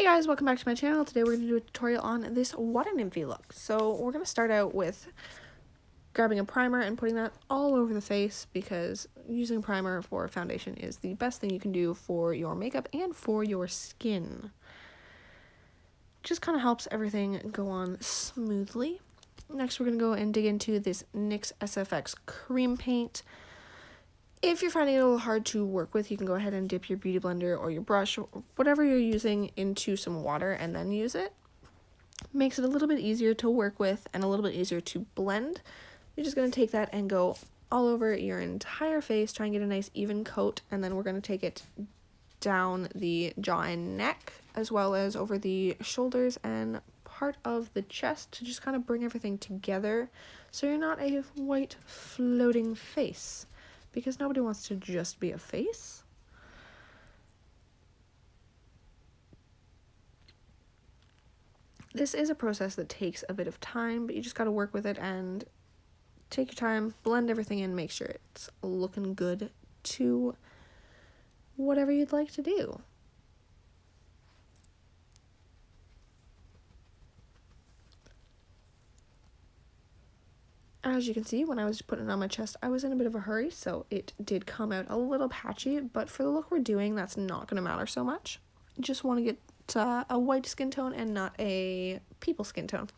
Hey guys, welcome back to my channel. Today we're going to do a tutorial on this Water Nymph look. So we're going to start out with grabbing a primer and putting that all over the face, because using a primer for foundation is the best thing you can do for your makeup and for your skin. Just kind of helps everything go on smoothly. Next we're going to go and dig into this Nyx Sfx Cream Paint. If you're finding it a little hard to work with, you can go ahead and dip your beauty blender or your brush, or whatever you're using, into some water and then use it. Makes it a little bit easier to work with and a little bit easier to blend. You're just going to take that and go all over your entire face, try and get a nice even coat, and then we're going to take it down the jaw and neck, as well as over the shoulders and part of the chest, to just kind of bring everything together so you're not a white floating face, because nobody wants to just be a face. This is a process that takes a bit of time, but you just got to work with it and take your time, blend everything in, make sure it's looking good to whatever you'd like to do. As you can see, when I was putting it on my chest, I was in a bit of a hurry, so it did come out a little patchy, but for the look we're doing, that's not going to matter so much. You just want to get a white skin tone and not a people skin tone.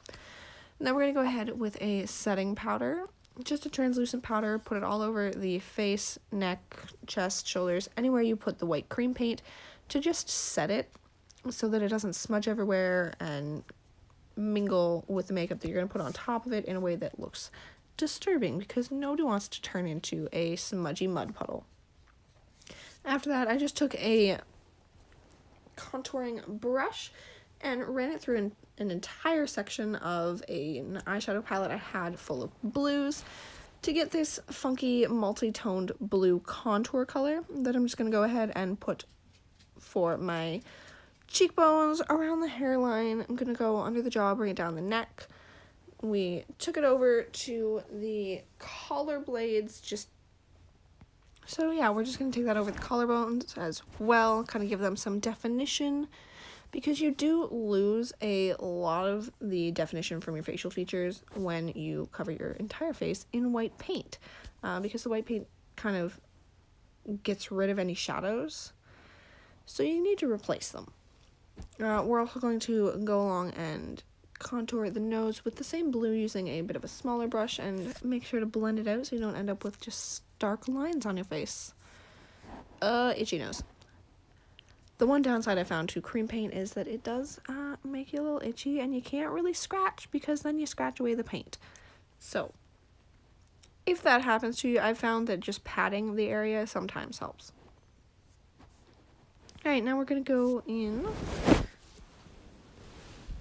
Now we're going to go ahead with a setting powder, just a translucent powder, put it all over the face, neck, chest, shoulders, anywhere you put the white cream paint, to just set it so that it doesn't smudge everywhere and mingle with the makeup that you're going to put on top of it in a way that looks disturbing, because nobody wants to turn into a smudgy mud puddle. After that, I just took a contouring brush and ran it through an entire section of an eyeshadow palette I had full of blues to get this funky multi-toned blue contour color that I'm just going to go ahead and put for my cheekbones, around the hairline. I'm going to go under the jaw, bring it down the neck. We took it over to the collar blades, so yeah, we're just going to take that over the collarbones as well, kind of give them some definition, because you do lose a lot of the definition from your facial features when you cover your entire face in white paint, because the white paint kind of gets rid of any shadows, so you need to replace them. We're also going to go along and contour the nose with the same blue, using a bit of a smaller brush, and make sure to blend it out so you don't end up with just stark lines on your face. Itchy nose. The one downside I found to cream paint is that it does make you a little itchy, and you can't really scratch, because then you scratch away the paint. So if that happens to you, I've found that just patting the area sometimes helps. Alright, now we're going to go in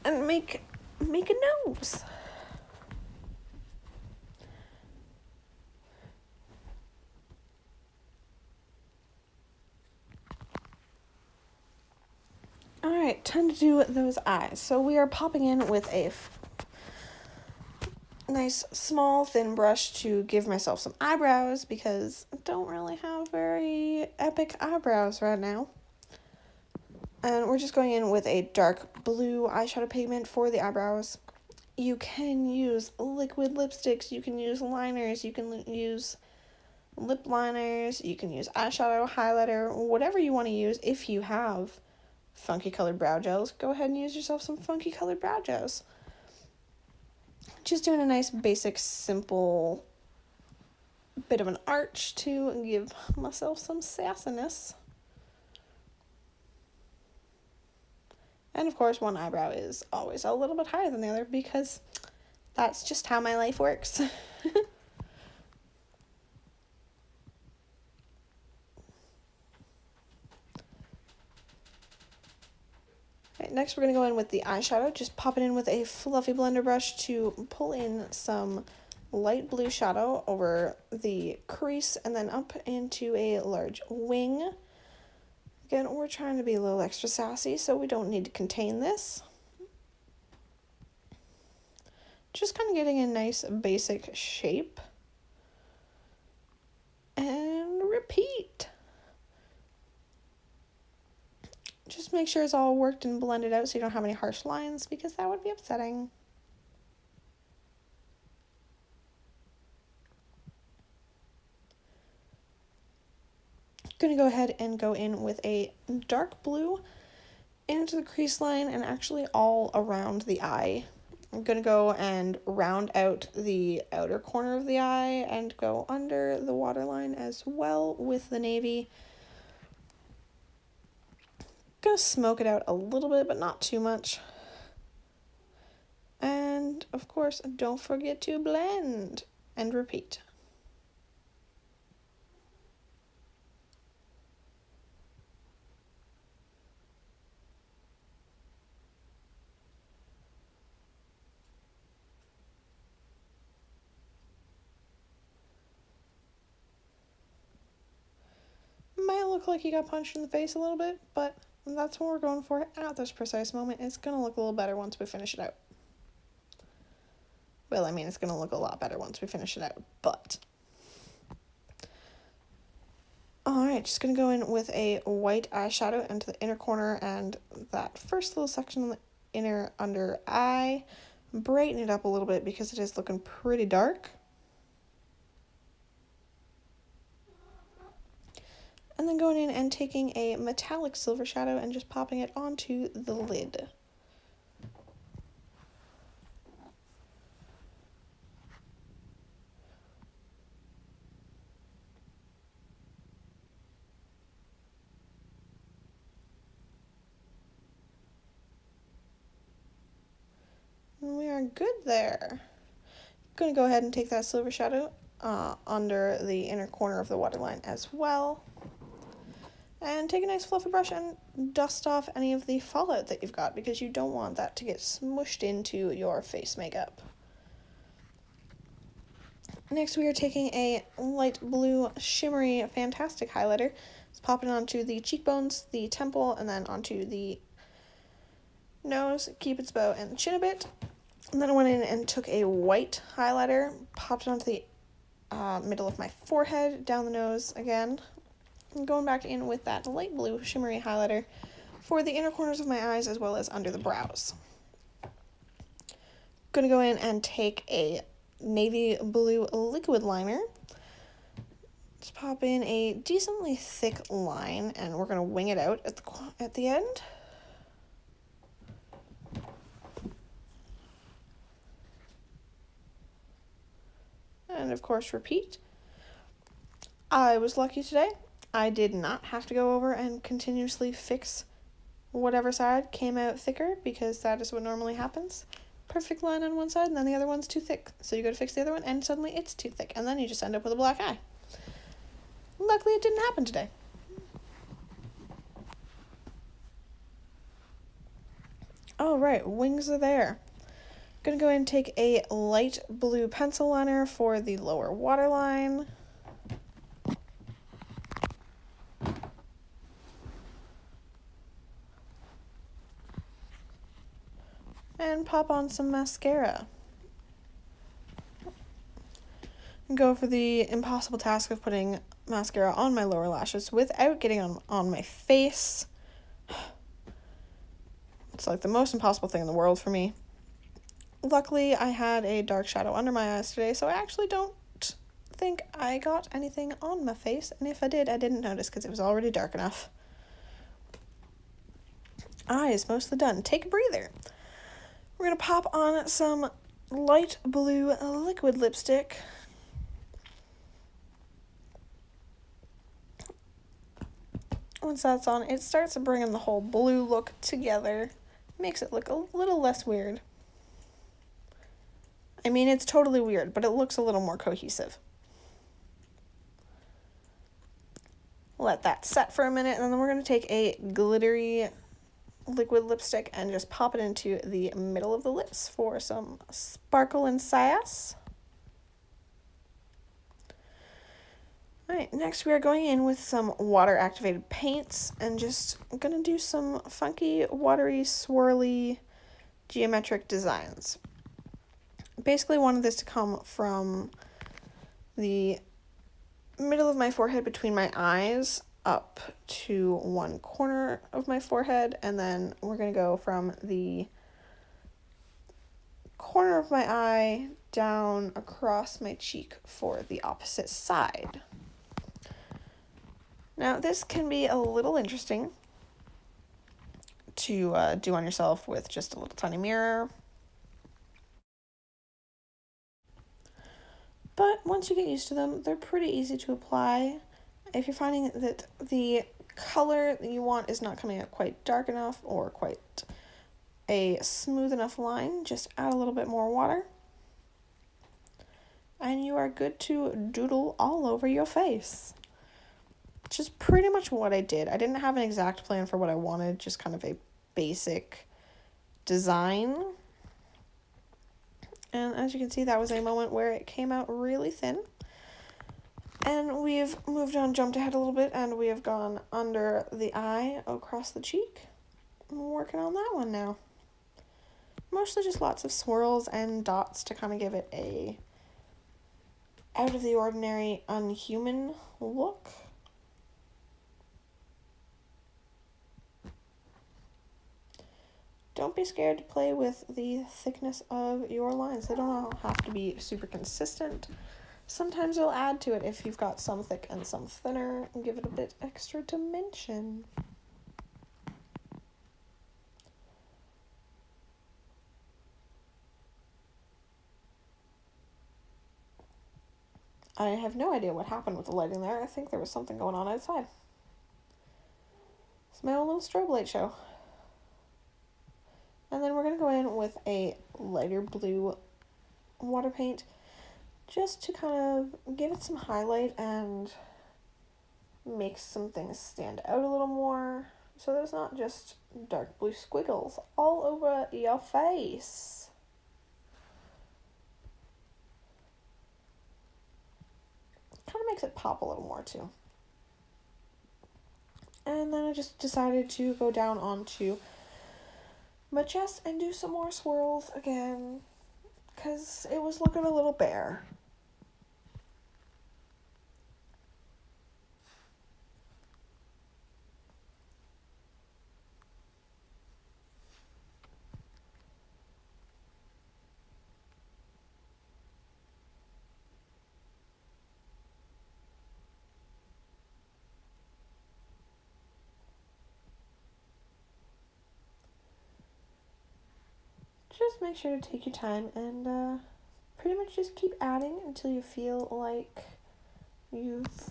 and make a nose. Alright, time to do those eyes. So we are popping in with a nice small thin brush to give myself some eyebrows, because I don't really have very epic eyebrows right now. And we're just going in with a dark blue eyeshadow pigment for the eyebrows. You can use liquid lipsticks, you can use liners, you can use lip liners, you can use eyeshadow, highlighter, whatever you want to use. If you have funky colored brow gels, go ahead and use yourself some funky colored brow gels. Just doing a nice basic simple bit of an arch to give myself some sassiness. And of course, one eyebrow is always a little bit higher than the other, because that's just how my life works. Right, next we're going to go in with the eyeshadow, just pop it in with a fluffy blender brush to pull in some light blue shadow over the crease and then up into a large wing. Again, we're trying to be a little extra sassy, so we don't need to contain this. Just kind of getting a nice basic shape. And repeat. Just make sure it's all worked and blended out so you don't have any harsh lines, because that would be upsetting. Gonna go ahead and go in with a dark blue into the crease line and actually all around the eye. I'm gonna go and round out the outer corner of the eye and go under the waterline as well with the navy. Gonna smoke it out a little bit, but not too much. And of course, don't forget to blend and repeat. Might look like you got punched in the face a little bit, but that's what we're going for at this precise moment. It's going to look a little better once we finish it out. Well, I mean, it's going to look a lot better once we finish it out, but... Alright, just going to go in with a white eyeshadow into the inner corner and that first little section on the inner under eye. Brighten it up a little bit because it is looking pretty dark. And then going in and taking a metallic silver shadow and just popping it onto the lid. And we are good there. I'm going to go ahead and take that silver shadow under the inner corner of the waterline as well. And take a nice fluffy brush and dust off any of the fallout that you've got, because you don't want that to get smushed into your face makeup. Next we are taking a light blue shimmery fantastic highlighter. Let's pop it onto the cheekbones, the temple, and then onto the nose, cupid's bow, and the chin a bit. And then I went in and took a white highlighter, popped it onto the middle of my forehead, down the nose again. I'm going back in with that light blue shimmery highlighter for the inner corners of my eyes as well as under the brows. Gonna go in and take a navy blue liquid liner. Just pop in a decently thick line and we're gonna wing it out at the end. And of course repeat. I was lucky today. I did not have to go over and continuously fix whatever side came out thicker, because that is what normally happens. Perfect line on one side and then the other one's too thick. So you go to fix the other one and suddenly it's too thick and then you just end up with a black eye. Luckily it didn't happen today. Alright, wings are there. Gonna go ahead and take a light blue pencil liner for the lower waterline. And pop on some mascara. And go for the impossible task of putting mascara on my lower lashes without getting on my face. It's like the most impossible thing in the world for me. Luckily, I had a dark shadow under my eyes today, so I actually don't think I got anything on my face, and if I did, I didn't notice because it was already dark enough. Eyes mostly done. Take a breather. We're going to pop on some light blue liquid lipstick. Once that's on, it starts bringing the whole blue look together. Makes it look a little less weird. I mean, it's totally weird, but it looks a little more cohesive. Let that set for a minute, and then we're going to take a glittery liquid lipstick and just pop it into the middle of the lips for some sparkle and sass. Alright, next we are going in with some water activated paints and just gonna do some funky, watery, swirly, geometric designs. Basically wanted this to come from the middle of my forehead between my eyes up to one corner of my forehead, and then we're going to go from the corner of my eye down across my cheek for the opposite side. Now, this can be a little interesting to do on yourself with just a little tiny mirror. But once you get used to them, they're pretty easy to apply. If you're finding that the color that you want is not coming out quite dark enough or quite a smooth enough line, just add a little bit more water. And you are good to doodle all over your face. Which is pretty much what I did. I didn't have an exact plan for what I wanted, just kind of a basic design. And as you can see, that was a moment where it came out really thin. And we've moved on, jumped ahead a little bit, and we have gone under the eye, across the cheek. I'm working on that one now. Mostly just lots of swirls and dots to kind of give it a out of the ordinary, unhuman look. Don't be scared to play with the thickness of your lines. They don't all have to be super consistent. Sometimes you'll add to it if you've got some thick and some thinner and give it a bit extra dimension. I have no idea what happened with the lighting there. I think there was something going on outside. It's my own little strobe light show. And then we're going to go in with a lighter blue water paint just to kind of give it some highlight and make some things stand out a little more so there's not just dark blue squiggles all over your face. Kind of makes it pop a little more too. And then I just decided to go down onto my chest and do some more swirls again because it was looking a little bare. Just make sure to take your time and pretty much just keep adding until you feel like you've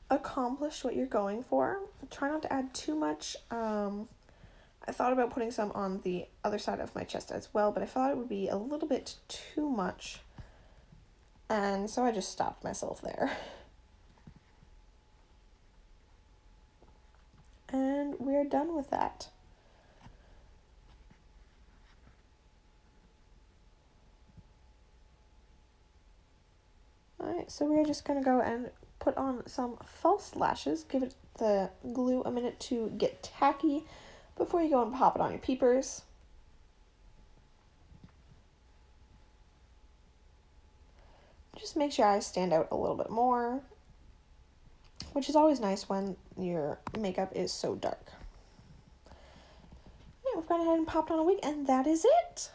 accomplished what you're going for. Try not to add too much. I thought about putting some on the other side of my chest as well, but I thought it would be a little bit too much. And so I just stopped myself there. And we're done with that. Alright, so we're just going to go and put on some false lashes. Give it the glue a minute to get tacky before you go and pop it on your peepers. Just makes your eyes stand out a little bit more, which is always nice when your makeup is so dark. Yeah, we've gone ahead and popped on a wig, and that is it.